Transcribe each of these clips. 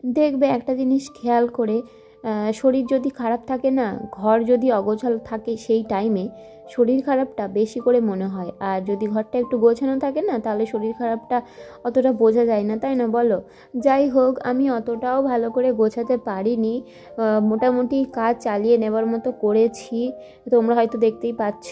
দেখবে একটা জিনিস খেয়াল করে, শরীর যদি খারাপ থাকে না, ঘর যদি অগোছালো থাকে সেই টাইমে শরীর খারাপটা বেশি করে মনে হয়। আর যদি ঘরটা একটু গোছানো থাকে না, তাহলে শরীর খারাপটা অতটা বোঝা যায় না, তাই না বলো? যাই হোক, আমি অতটাও ভালো করে গোছাতে পারিনি, মোটামুটি কাজ চালিয়ে নেবার মতো করেছি। তোমরা হয়তো দেখতেই পাচ্ছ,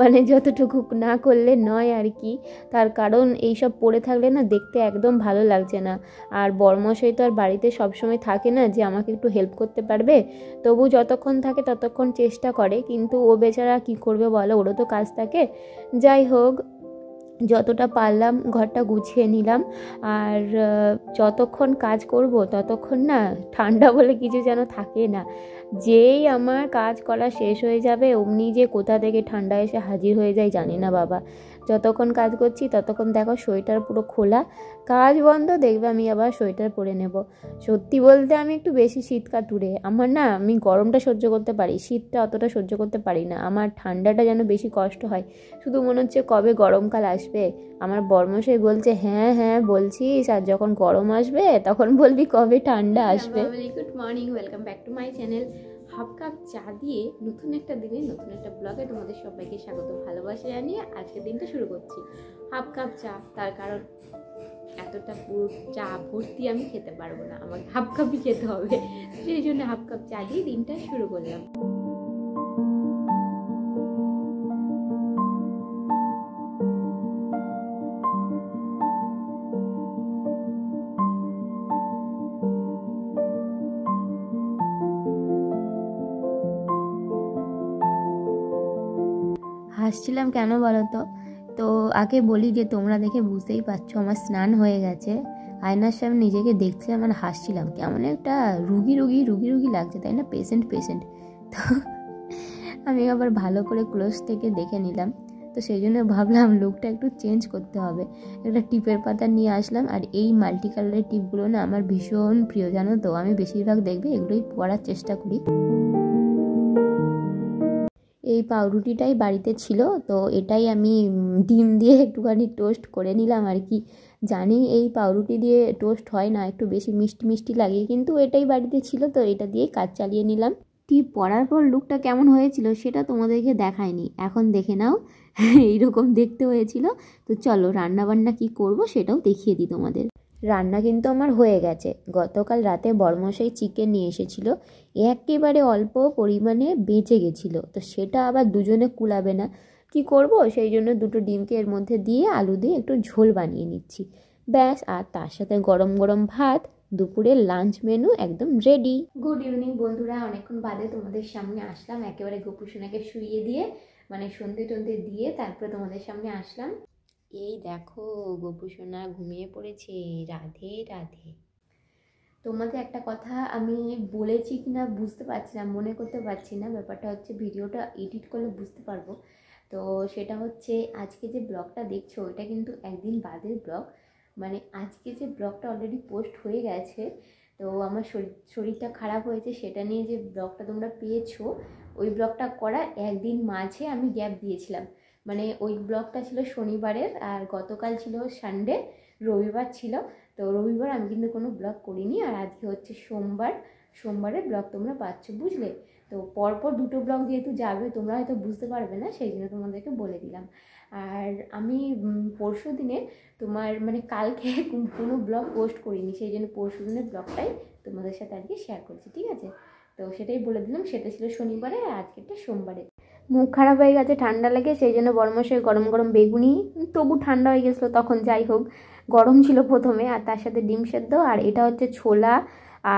মানে যতটুকু না করলে নয় আর কি। তার কারণ এইসব পড়ে থাকলে না দেখতে একদম ভালো লাগছে না। আর বড়মশাই তো আর বাড়িতে সবসময় থাকে না যে আমাকে একটু হেল্প করতে পারবে, তবু যতক্ষণ থাকে ততক্ষণ চেষ্টা করে, কিন্তু ও বেচারা কি করবে বলো, ওরও তো কাজ থাকে। যাই হোক, যতটা পারলাম ঘরটা গুছিয়ে নিলাম। আর যতক্ষণ কাজ করব ততক্ষণ না ঠান্ডা বলে কিছু যেন থাকে না। যেই আমার কাজ করা শেষ হয়ে যাবে অমনি যে কোথা থেকে ঠান্ডা এসে হাজির হয়ে যায় জানি না বাবা। যতক্ষণ কাজ করছি ততক্ষণ দেখো সোয়েটার পুরো খোলা, কাজ বন্ধ দেখবে আমি আবার সোয়েটার পরে নেব। সত্যি বলতে আমি একটু বেশি শীত কাতুরে, আমার না, আমি গরমটা সহ্য করতে পারি, শীতটা অতটা সহ্য করতে পারি না, আমার ঠান্ডাটা যেন বেশি কষ্ট হয়। শুধু মনে হচ্ছে কবে গরমকাল আসবে। আমার বর্মশাই বলছে হ্যাঁ হ্যাঁ বলছিস, আর যখন গরম আসবে তখন বলবি কবে ঠান্ডা আসবে। Good morning, welcome back to my channel. Half cup চা দিয়ে নতুন একটা দিনে নতুন একটা ব্লগে তোমাদের সবাইকে স্বাগত, ভালোবাসা জানিয়ে আজকের দিনটা শুরু করছি। হাফ কাপ চা, তার কারণ এতটা পুরো চা ভর্তি আমি খেতে পারবো না, আমাকে হাফ কাপই খেতে হবে, সেই জন্য হাফ কাপ চা দিয়ে দিনটা শুরু করলাম। হাসছিলাম কেন বলো তো? তো আগে বলি যে তোমরা দেখে বুঝতেই পারছো আমার স্নান হয়ে গেছে। আয়নার সামনে নিজেকে দেখতে আমার হাসছিলাম, কেমন একটা রুগী রুগী রুগী রুগী লাগছে, তাই না? Patient patient. তো আমি আবার ভালো করে ক্লোজ থেকে দেখে নিলাম, তো সেই জন্য ভাবলাম লুকটা একটু চেঞ্জ করতে হবে। একটা টিপের পাতা নিয়ে আসলাম, আর এই মাল্টি কালারের টিপগুলো না আমার ভীষণ প্রিয়, জানো তো? আমি বেশিরভাগ দেখবে এগুলোই পরার চেষ্টা করি। এই পাউরুটিটাই বাড়িতে ছিল, তো এটাই আমি ডিম দিয়ে একটুখানি টোস্ট করে নিলাম আর কি। জানি এই পাউরুটি দিয়ে টোস্ট হয় না, একটু বেশি মিষ্টি মিষ্টি লাগে, কিন্তু এটাই বাড়িতে ছিল তো এটা দিয়েই কাজ চালিয়ে নিলাম। টিপ পরার পর লুকটা কেমন হয়েছিল সেটা তোমাদেরকে দেখায়নি, এখন দেখে নাও। এইরকম দেখতে হয়েছিল। তো চলো রান্নাবান্না কি করব সেটাও দেখিয়ে দিই তোমাদের। রান্না কিন্তু আমার হয়ে গেছে। গতকাল রাতে বড়মশাই চিকেন নিয়ে এসেছিল, একেবারে অল্প পরিমাণে বেঁচে গেছিলো, তো সেটা আবার দুজনে কুলাবে না, কি করব, সেই জন্য দুটো ডিমকে এর মধ্যে দিয়ে আলু দিয়ে একটু ঝোল বানিয়ে নিচ্ছি, ব্যাস। আর তার সাথে গরম গরম ভাত, দুপুরের লাঞ্চ মেনু একদম রেডি। গুড ইভিনিং বন্ধুরা, অনেকক্ষণ বাদে তোমাদের সামনে আসলাম, একেবারে গোপুসোনাকে শুইয়ে দিয়ে, মানে সন্ধে টন্ধে দিয়ে তারপরে তোমাদের সামনে আসলাম। এই দেখো গোপুসোনা ঘুমিয়ে পড়েছে, রাধে রাধে। তোমাদের একটা কথা আমি বলেছি কিনা বুঝতে পারছি না, মনে করতে পারছি না। ব্যাপারটা হচ্ছে ভিডিওটা এডিট করলে বুঝতে পারবো। তো সেটা হচ্ছে আজকে যে ব্লগটা দেখছো ওইটা কিন্তু একদিন বাদের ব্লগ, মানে আজকে যে ব্লগটা অলরেডি পোস্ট হয়ে গেছে। তো আমার শরীরটা খারাপ হয়েছে সেটা নিয়ে যে ব্লগটা তোমরা পেয়েছো, ওই ব্লগটা করার একদিন মাঝে আমি গ্যাপ দিয়েছিলাম। মানে ওই ব্লগটা ছিল শনিবারের, আর গতকাল ছিল সানডে, রবিবার ছিল। তো রবিবার আমি কিন্তু কোনো ব্লগ করিনি, আর আজকে হচ্ছে সোমবার, সোমবারের ব্লগ তোমরা পাচ্ছ, বুঝলে? তো পরপর দুটো ব্লগ যেহেতু যাবে তোমরা হয়তো বুঝতে পারবে না, সেই জন্য তোমাদেরকে বলে দিলাম। আর আমি পরশু দিনে তোমার মানে কালকে কোনো ব্লগ পোস্ট করিনি, সেই জন্য পরশু দিনের ব্লগটাই তোমাদের সাথে আজকে শেয়ার করছি, ঠিক আছে? তো সেটাই বলে দিলাম, সেটা ছিল শনিবারে আর আজকেরটা সোমবারে। মুখ খারাপ হয়ে গেছে ঠান্ডা লেগে, সেই জন্য বড়মশাই গরম গরম বেগুনি, তবু ঠান্ডা হয়ে গেছিলো তখন, যাই হোক গরম ছিল প্রথমে, আর তার সাথে ডিম সেদ্ধ, আর এটা হচ্ছে ছোলা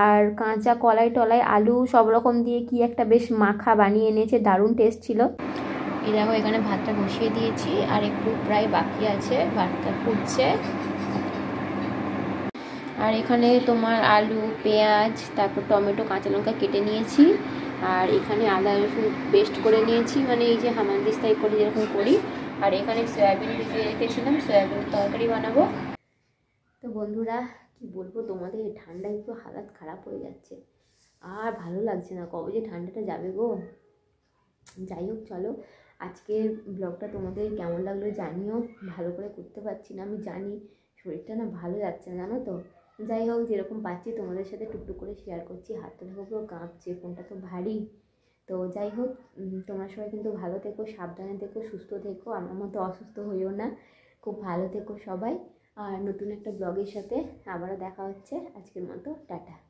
আর কাঁচা কলাই টলাই আলু সব রকম দিয়ে কি একটা বেশ মাখা বানিয়ে এনেছে, দারুণ টেস্ট ছিল। এই দেখো এখানে ভাতটা বসিয়ে দিয়েছি, আর একটু প্রায় বাকি আছে, ভাতটা ফুটছে। আর এখানে তোমার আলু পেঁয়াজ তারপর টমেটো কাঁচা লঙ্কা কেটে নিয়েছি, আর এখানে আদা রসুন পেস্ট করে নিয়েছি, মানে এই যে হামানদিস্তাই করি যেরকম করি। আর এখানে সয়াবিন ভিজিয়ে রেখেছিলাম, সয়াবিনের তরকারি বানাবো। তো বন্ধুরা কি বলবো তোমাদের, ঠান্ডায় একটু হালাত খারাপ হয়ে যাচ্ছে, আর ভালো লাগছে না, কবে যে ঠান্ডাটা যাবে গো। যাই হোক চলো, আজকের ব্লগটা তোমাদের কেমন লাগলো জানিও, ভালো করে করতে পারছি না আমি জানি, শরীরটা না ভালো যাচ্ছে না জানো তো। যাই হোক, যেরকম পাচ্ছি তোমাদের সাথে টুকটুক করে শেয়ার করছি। হাতটা দেখো পুরো কাঁপছে, ফোনটা তো ভারী। তো যাই হোক, তোমরা সবাই কিন্তু ভালো থেকো, সাবধানে থেকো, সুস্থ থেকো, আমার মতো অসুস্থ হইও না। খুব ভালো থেকো সবাই। আর নতুন একটা ব্লগের সাথে আবারও দেখা হচ্ছে। আজকের মতো টাটা।